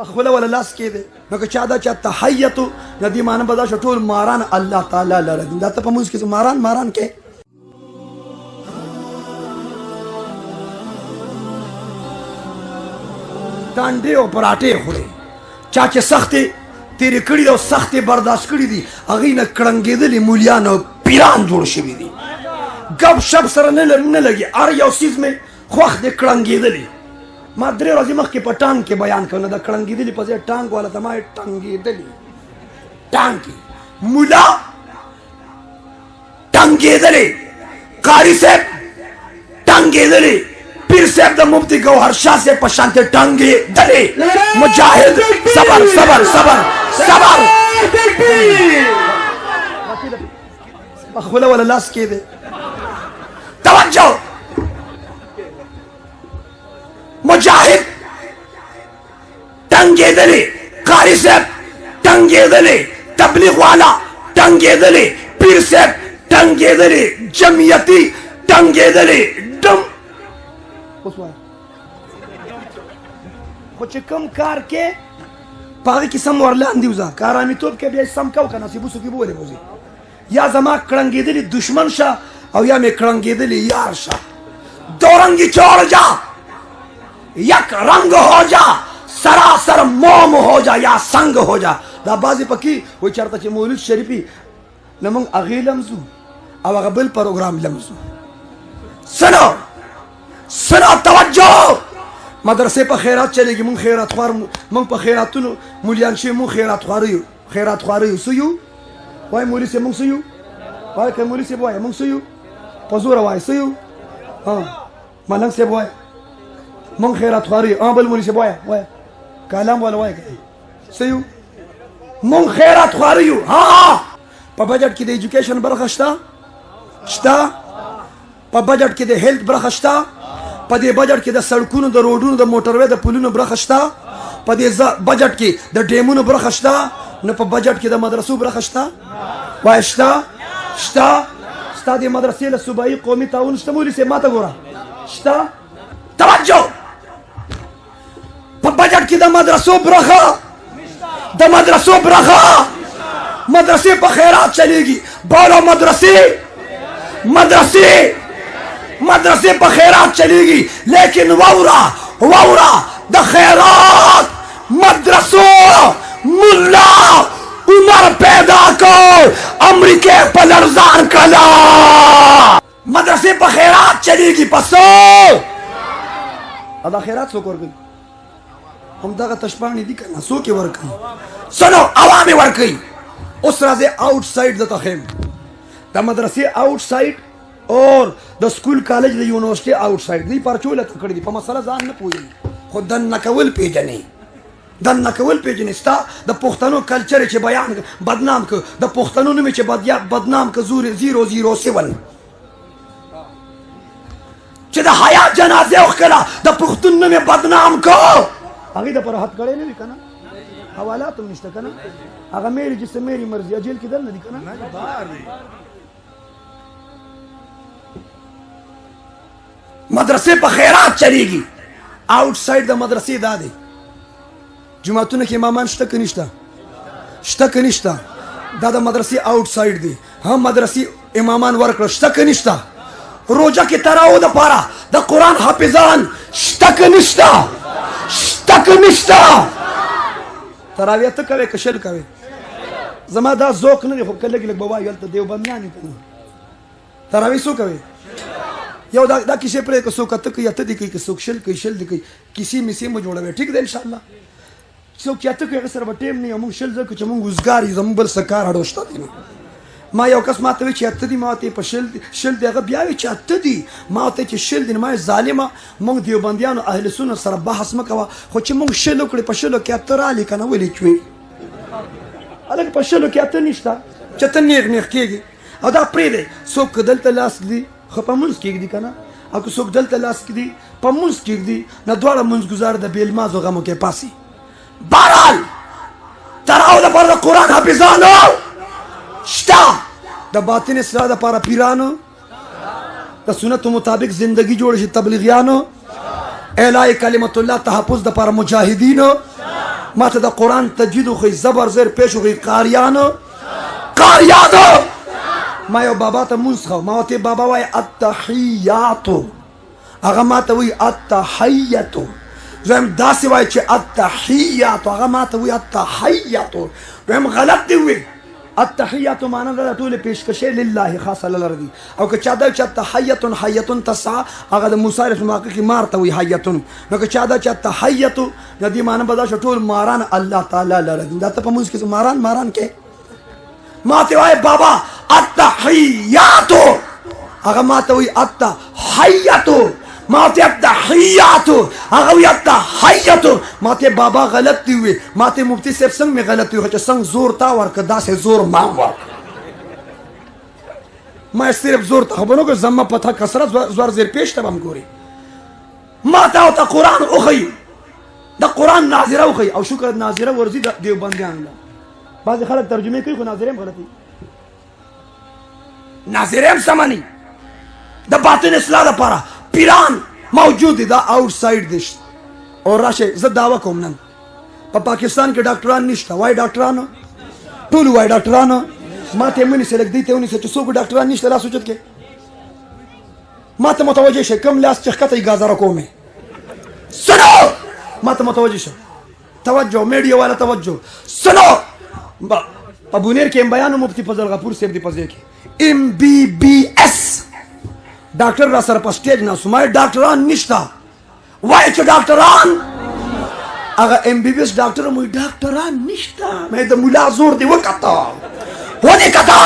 خپله ولا لاس کې دی نو که چا دا چا تحیتو د دې معنی به دا شو ټول ماران الله تعالی لره دي دا ته په مونځ کې ماران کې ټانډې او پراټې خوري چا چې سختې تیرې کړي دي او سختې برداشت کړي دي هغې نه کړنګېدلي مولیان او پیران جوړ شوي دي ګپ شپ سره نه لګي هر یو څیز مې خوښ دی کړنګېدلي ما 3 ورځې مخکې په ټانګ کې بیان کړو نو د کړنګېدلي په ځای ټانګ والا ته ما ټنګېدلي ټانګ کې مولا ټنګېدلي قاري صاحب ټنګېدلي پیر صاحب د مفتی گوهر شاه صاحب په شانته ټنګېدلي مجاهد صبر صبر صبر صبر په خپله ولا لاس کې دی توجه مجاهد ټنګېدلي قاري صاحب ټنګېدلي تبلیغ والا ټنګېدلي پیر صاحب ټنګېدلي جمعیتي ټنګېدلي ډم خو چې کوم کار کې په هغې کې سم ورلاندې وځه کارامیتوب کې بیا سم کو که نصیبوسو کې به ولې وځي یا زما کړنګېدلي دشمن شه او یا مې کړنګېدلي یار شه دو رنگی چور جا یک رنگ ہو جا سراسر موم ہو جا یا سنگ ہو جا دا بازی پکی وی چرته چې مولود شریفی نمونږ هغې لمزو او هغه بل پروګرام لمزو سنو توجه مدرسې په خیرات چلېږي مونږ خیرات خوار مونږ په خیراتونو مولیان شوي مونږ خیرات خواره یو خیرات خواره یو څه یو وایي مولي صاحب مونږ څه یو وایي که مولي صاحب وایي مونږ څه یو په زوره وایي څه یو ملنګ صاحب وایي مونږ خیرات خواره یو بل مولي صاحب وایه کالام والا وایه څه یو مونږ خیرات خواره یو په بجټ کې د ایجوکیشن برخه شته په بجټ کې د هیلث برخه شته په دې بجټ کې د سړکونو د روډونو د موټروې د پلونو برخه شته په دې بجټ کې د ډیمونو برخه شته نو په بجټ کې د مدرسو برخه شته وایه شته ستا د مدرسې له صوبایي قومي تعاون شته مولي صاحب ما ته ګوره شته توجه په بجټ کې د مدرسو برخه مدرسې په خیرات چلېږي بولو مدرسې په خیرات چلېږي لیکن واورا د خیرات مدرسو ملا عمر پیدا کو امریکې په لړزان کړلا مدرسې په خیرات چلېږي پسو دا خیرات څوک ورکوي همدغه تشپاڼې دي که نه څوک یې ورکوي سنو عوام یې ورکوي اوس راځئ آؤٹ سایډ د تخیم د مدرسې آؤٹ سایډ اور د سکول کالج د یونیورسټي آؤٹ سایډ دوی پرچو لکه کړي دي په مسله ځان نه پوهېږي خو دننه کول پېژنې ستا د پښتنو کلچر چې بیان بدنام که د پښتنو نوم چې بدنام که 007 چې د حیا جنازې وښکله د پښتون نوم یې بدنام که هغې دپاره حد کړی نه وي که نه حوالات هم نشته که نه هغه میری جسه میری مرضی جیل کې دل نه دي که نه مدرسې په خیرات چلېږي آؤٹ سایډ د مدرسې دا دی جماعتونه کې امامان شته که نشته دا د مدرسې آؤٹ سایډ دی مدرسې امامان ورکړه شته که نشته روجه کې تراو دپاره د قرآن حافظان شته که نشته تراویح ته کوې که شل کوې زما دا ذوق نه دی خو که لږ به وایو هلته دیوبندیان یو که نه تراویح څو کوې یو دا کیسې پرې که څوک اته کوي اته دي کوي که څوک شل دي کوي کیسې میسې مو جوړوي ټیک دی انشاءالله څوک چې اته کوي هغه سره به ټیم نه یو موږ شل ځکه چې موږ وزګار یو زموږ بل څه کار اړو شته دی نه ما یو کس ما ته وایي چې اته دي ما ته یې په شل دی هغه بیا وایي چې اته دي ما ته چې شل دي نو ما یې ظالمه موږ دیوبندیانو اهل سنت سره بحث مه کوه خو چې موږ شل وکړې په شلو کې اته رالې که نه ولې چوې هلکه په شلو کې اته نشته چې ته نیغ کېږي او دا پرېږدی څوک که دلته لاس دی خو په مونځ کېږدي که نه او که څوک دلته لاس کېږدي په مونځ کېږدي نو دواړه مونځګزار د بېلمازو غمو کې پاسي بهرحال تراو دپاره د قرآن حافظانو شته د باطن اصلاح دپاره پیرانو د سنتو مطابق زندگی جوړ شي تبلیغیانو اعلی کلمت الله تحفظ دپاره مجاهدینو ما ته د قرآن تجوید وښیي زبر زیر پیش وښیي قاریانو ما یو بابا ته مونځ خو ما ورته بابا وایي التحیاتو هغه ما ته وایي التحیتو زم داسې وایي چې التحیاتو هغه ما ته وایي التحیتو ویم غلط دی وی التحیاتو معنا ده ټول پیشکشې لله خاصه لره دي او که چا دا چې تحیتون حیتون تسعه هغه د موسی علیه السلام کې مار ته وایي حیتون نو که چا دا چې تحیتو د دې معنا به دا ټول ماران الله تعالی لره دي دا ته په موږ کې ماران کې ما ته وایي بابا التحیاتو هغه ما ته وایي التحیتو ما ته التحیاتو هغه وایي التحیتو ما ته بابا غلط دی وی ما ته مفتی صاحب څنګه می غلط وی چې څنګه زور تا ورکه داسې زور ما ورک ما صرف زور ته خبرو که زما پته کثرت زور زیر پیش ته هم ګوري ما ته او قرآن وخی د قرآن ناظره وخی او شکر ناظره ورزي د دیوبندیان له بعض خلک ترجمه کوي خو ناظره هم غلطي ناظره هم سمانی د باطن اصلاح لپاره پیران موجود دي دا آؤٹ سایډ دي او راشه زه دعوه کوم نن په پاکستان کې ډاکټران نشته وای ډاکټرانو ټول وای ډاکټرانو ما ته منی سلګ دي ته ونی چې څوک ډاکټران نشته لا سوچت کې ما ته متوجه شه کم لاس چخته اجازه کومه سنو ما ته متوجه شه توجه میډیا والا توجه سنو په بونیر کې بیان مفتی فضل غفور صاحب دی پځې کې MBBS ډاکټر را سره په سټیج نه سمای ډاکټران نشتا وای چې ډاکټران هغه MBBS ډاکټر مو ډاکټران نشتا مې د مولا زور دی وکړه ونه کتا